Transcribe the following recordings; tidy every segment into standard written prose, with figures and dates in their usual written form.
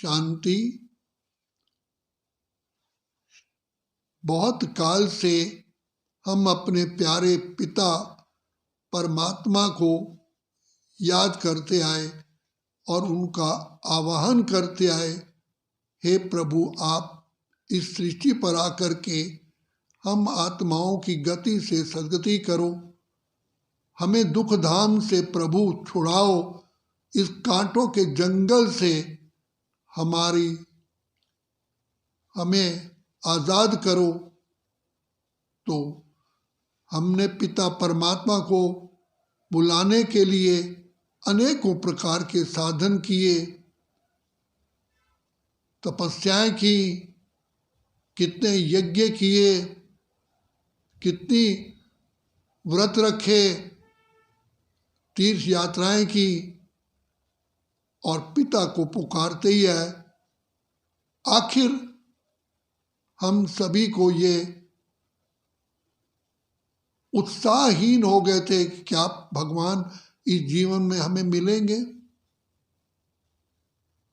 शांति। बहुत काल से हम अपने प्यारे पिता परमात्मा को याद करते आए और उनका आवाहन करते आए, हे प्रभु, आप इस सृष्टि पर आकर के हम आत्माओं की गति से सद्गति करो, हमें दुख धाम से प्रभु छुड़ाओ, इस कांटों के जंगल से हमें आज़ाद करो। तो हमने पिता परमात्मा को बुलाने के लिए अनेकों प्रकार के साधन किए, तपस्याएं की, कितने यज्ञ किए, कितनी व्रत रखे, तीर्थ यात्राएं की और पिता को पुकारते ही है। आखिर हम सभी को ये उत्साहहीन हो गए थे कि क्या भगवान इस जीवन में हमें मिलेंगे।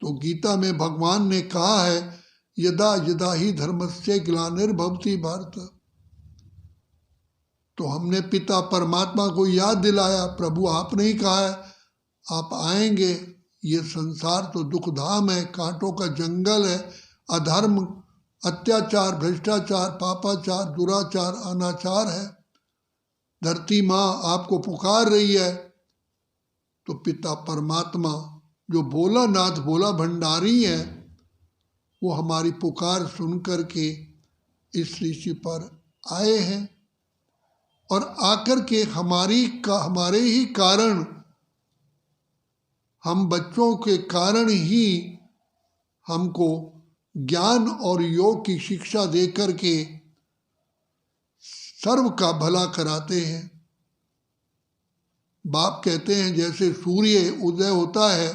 तो गीता में भगवान ने कहा है, यदा यदा ही धर्मस्य ग्लानिर्भवति भारत। तो हमने पिता परमात्मा को याद दिलाया, प्रभु आपने ही कहा है आप आएंगे, ये संसार तो दुखधाम है, कांटों का जंगल है, अधर्म, अत्याचार, भ्रष्टाचार, पापाचार, दुराचार, अनाचार है, धरती माँ आपको पुकार रही है। तो पिता परमात्मा जो भोलानाथ भोला भंडारी है, वो हमारी पुकार सुन कर के इस सृष्टि पर आए हैं और आकर के हमारे ही कारण, हम बच्चों के कारण ही हमको ज्ञान और योग की शिक्षा दे कर के सर्व का भला कराते हैं। बाप कहते हैं जैसे सूर्य उदय होता है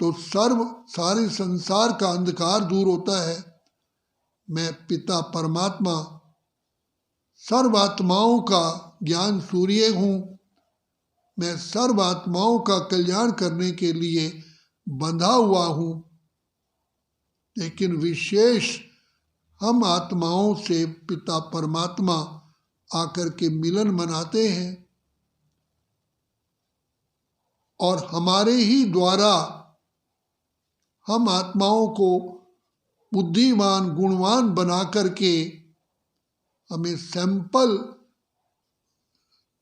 तो सारे संसार का अंधकार दूर होता है। मैं पिता परमात्मा सर्व आत्माओं का ज्ञान सूर्य हूँ। मैं सर्व आत्माओं का कल्याण करने के लिए बंधा हुआ हूँ, लेकिन विशेष हम आत्माओं से पिता परमात्मा आकर के मिलन मनाते हैं और हमारे ही द्वारा हम आत्माओं को बुद्धिमान गुणवान बना करके हमें सैंपल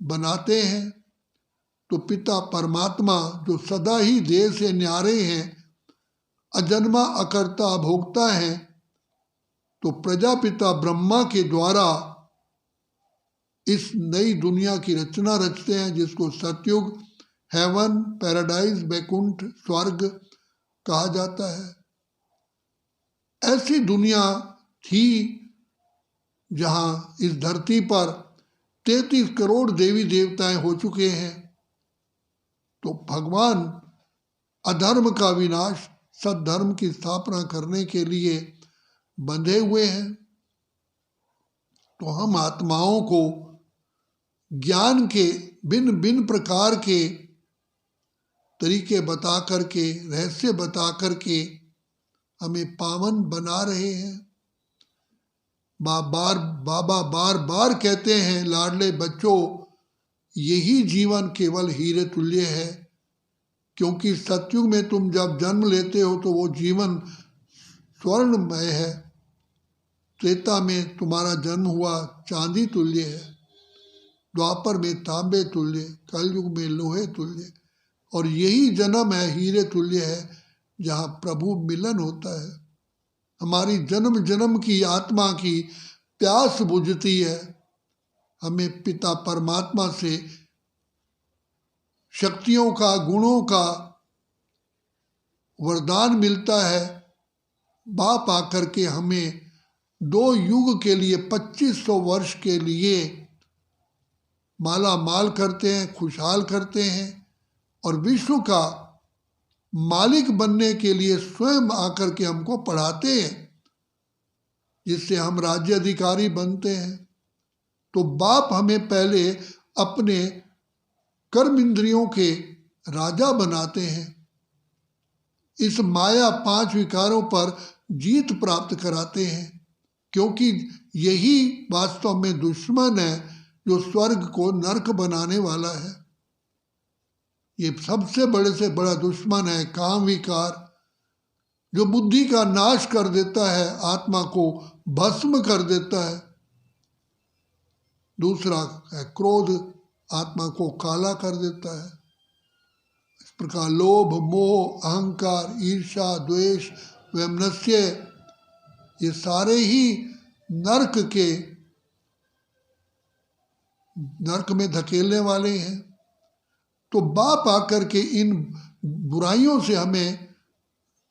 बनाते हैं। तो पिता परमात्मा जो सदा ही देह से न्यारे हैं, अजन्मा अकर्ता भोक्ता हैं, तो प्रजापिता ब्रह्मा के द्वारा इस नई दुनिया की रचना रचते हैं, जिसको सतयुग, हेवन, पैराडाइज, बैकुंठ, स्वर्ग कहा जाता है। ऐसी दुनिया थी जहां इस धरती पर 33 करोड़ देवी देवताएं हो चुके हैं। तो भगवान अधर्म का विनाश, सद्धर्म की स्थापना करने के लिए बंधे हुए हैं। तो हम आत्माओं को ज्ञान के भिन्न भिन्न प्रकार के तरीके बता करके, रहस्य बता करके हमें पावन बना रहे हैं। बाबा बार बार कहते हैं, लाडले बच्चों, यही जीवन केवल हीरे तुल्य है, क्योंकि सतयुग में तुम जब जन्म लेते हो तो वो जीवन स्वर्णमय है। त्रेता में तुम्हारा जन्म हुआ चांदी तुल्य है, द्वापर में तांबे तुल्य, कलयुग में लोहे तुल्य, और यही जन्म है हीरे तुल्य है, जहाँ प्रभु मिलन होता है। हमारी जन्म जन्म की आत्मा की प्यास बुझती है। हमें पिता परमात्मा से शक्तियों का, गुणों का वरदान मिलता है। बाप आकर के हमें 2 युग के लिए, 2500 वर्ष के लिए माला माल करते हैं, खुशहाल करते हैं और विश्व का मालिक बनने के लिए स्वयं आकर के हमको पढ़ाते हैं, जिससे हम राज्य अधिकारी बनते हैं। तो बाप हमें पहले अपने कर्म इंद्रियों के राजा बनाते हैं। इस माया 5 विकारों पर जीत प्राप्त कराते हैं, क्योंकि यही वास्तव में दुश्मन है जो स्वर्ग को नरक बनाने वाला है। ये सबसे बड़े से बड़ा दुश्मन है काम विकार, जो बुद्धि का नाश कर देता है, आत्मा को भस्म कर देता है। दूसरा है क्रोध, आत्मा को काला कर देता है। इस प्रकार लोभ, मोह, अहंकार, ईर्ष्या, द्वेष, वैमनस्य, ये सारे ही नरक में धकेलने वाले हैं। तो बाप आकर के इन बुराइयों से हमें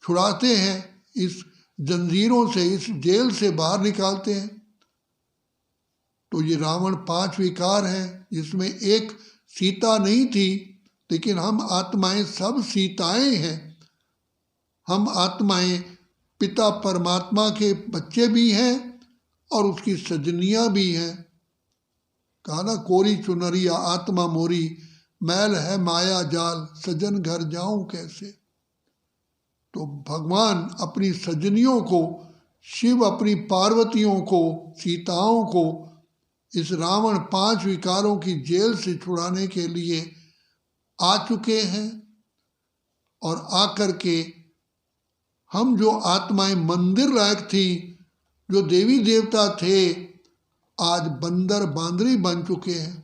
छुड़ाते हैं, इस जंजीरों से, इस जेल से बाहर निकालते हैं। तो ये रावण 5 विकार हैं, जिसमें एक सीता नहीं थी, लेकिन हम आत्माएं सब सीताएं हैं। हम आत्माएं पिता परमात्मा के बच्चे भी हैं और उसकी सजनियां भी हैं। कहा ना, कोरी चुनरिया आत्मा मोरी, मैल है माया जाल, सजन घर जाऊं कैसे। तो भगवान अपनी सजनियों को, शिव अपनी पार्वतियों को, सीताओं को इस रावण 5 विकारों की जेल से छुड़ाने के लिए आ चुके हैं। और आकर के हम जो आत्माएं मंदिर लायक थी, जो देवी देवता थे, आज बंदर बांदरी बन चुके हैं।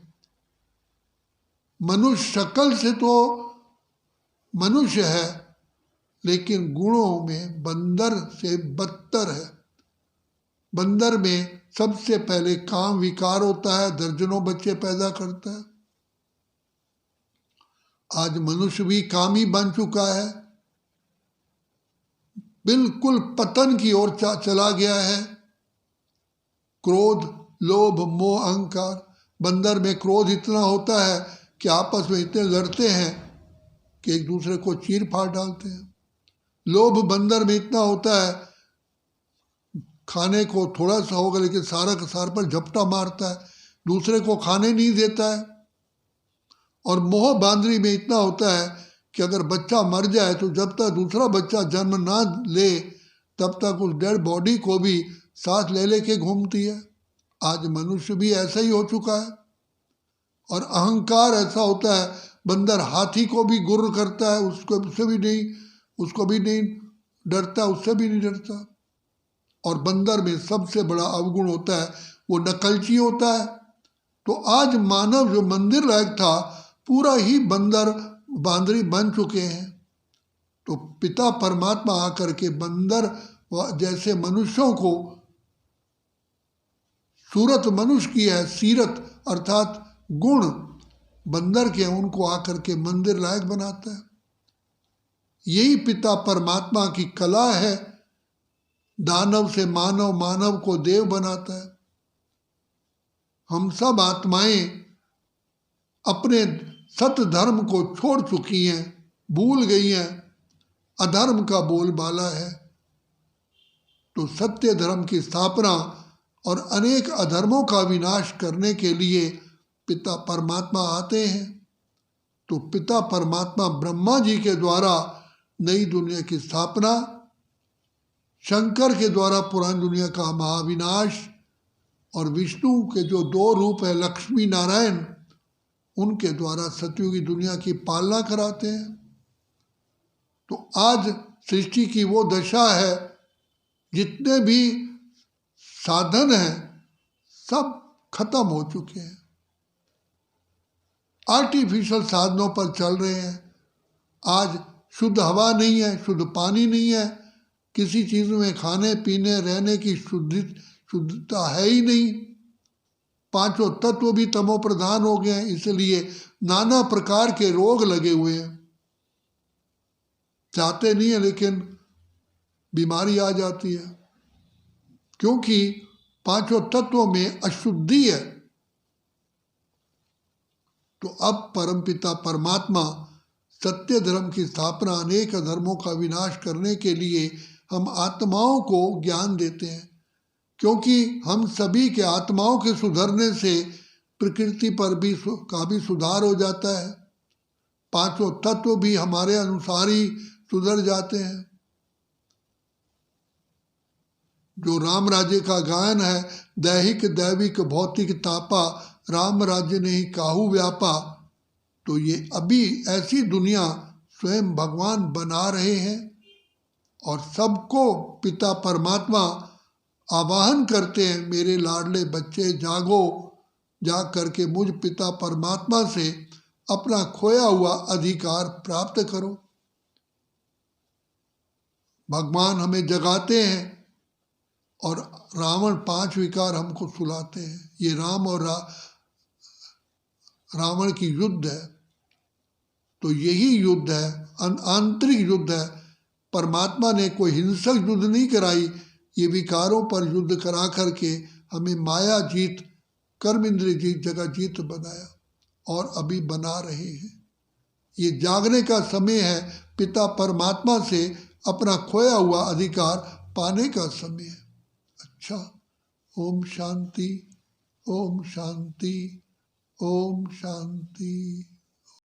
मनुष्य शक्ल से तो मनुष्य है, लेकिन गुणों में बंदर से बदतर है। बंदर में सबसे पहले काम विकार होता है, दर्जनों बच्चे पैदा करता है। आज मनुष्य भी कामी बन चुका है, बिल्कुल पतन की ओर चला गया है। क्रोध, लोभ, मोह, अहंकार। बंदर में क्रोध इतना होता है कि आपस में इतने लड़ते हैं कि एक दूसरे को चीर फाड़ डालते हैं। लोभ बंदर में इतना होता है, खाने को थोड़ा सा होगा लेकिन सारा का सार पर झपटा मारता है, दूसरे को खाने नहीं देता है। और मोह बांदरी में इतना होता है कि अगर बच्चा मर जाए तो जब तक दूसरा बच्चा जन्म ना ले तब तक उस डेड बॉडी को भी साथ ले लेके घूमती है। आज मनुष्य भी ऐसा ही हो चुका है। और अहंकार ऐसा होता है, बंदर हाथी को भी गुर्र करता है, उसको भी नहीं डरता, उससे भी नहीं डरता। और बंदर में सबसे बड़ा अवगुण होता है, वो नकलची होता है। तो आज मानव जो मंदिर लायक था, पूरा ही बंदर बांदरी बन चुके हैं। तो पिता परमात्मा आकर के बंदर जैसे मनुष्यों को, सूरत मनुष्य की है, सीरत अर्थात गुण बंदर के, उनको आकर के मंदिर लायक बनाता है। यही पिता परमात्मा की कला है। दानव से मानव, मानव को देव बनाता है। हम सब आत्माएं अपने सत्य धर्म को छोड़ चुकी हैं, भूल गई हैं, अधर्म का बोलबाला है। तो सत्य धर्म की स्थापना और अनेक अधर्मों का विनाश करने के लिए पिता परमात्मा आते हैं। तो पिता परमात्मा ब्रह्मा जी के द्वारा नई दुनिया की स्थापना, शंकर के द्वारा पुरानी दुनिया का महाविनाश, और विष्णु के जो 2 रूप है लक्ष्मी नारायण, उनके द्वारा सतयुगी दुनिया की पालना कराते हैं। तो आज सृष्टि की वो दशा है, जितने भी साधन हैं सब खत्म हो चुके हैं, आर्टिफिशियल साधनों पर चल रहे हैं। आज शुद्ध हवा नहीं है, शुद्ध पानी नहीं है, किसी चीज़ में खाने पीने रहने की शुद्धता है ही नहीं। 5 तत्व भी तमो प्रधान हो गए हैं, इसलिए नाना प्रकार के रोग लगे हुए हैं। चाहते नहीं है लेकिन बीमारी आ जाती है, क्योंकि 5 तत्वों में अशुद्धि है। तो अब परमपिता परमात्मा सत्य धर्म की स्थापना, अनेक धर्मों का विनाश करने के लिए हम आत्माओं को ज्ञान देते हैं, क्योंकि हम सभी के आत्माओं के सुधरने से प्रकृति पर भी का भी सुधार हो जाता है। 5 तत्व भी हमारे अनुसार ही सुधर जाते हैं। जो राम राज्य का गायन है, दैहिक दैविक भौतिक तापा, राम राज्य नहीं काहू व्यापा, तो ये अभी ऐसी दुनिया स्वयं भगवान बना रहे हैं और सबको पिता परमात्मा आवाहन करते हैं, मेरे लाडले बच्चे जागो, जा करके मुझ पिता परमात्मा से अपना खोया हुआ अधिकार प्राप्त करो। भगवान हमें जगाते हैं और रावण 5 विकार हमको सुलाते हैं। ये राम और रावण की युद्ध है। तो यही युद्ध है, आंतरिक युद्ध है। परमात्मा ने कोई हिंसक युद्ध नहीं कराई, ये विकारों पर युद्ध करा करके हमें माया जीत, कर्म इंद्रिय जीत, जगह जीत बनाया और अभी बना रहे हैं। ये जागने का समय है, पिता परमात्मा से अपना खोया हुआ अधिकार पाने का समय है। अच्छा, ओम शांति, ओम शांति, ओम शांति।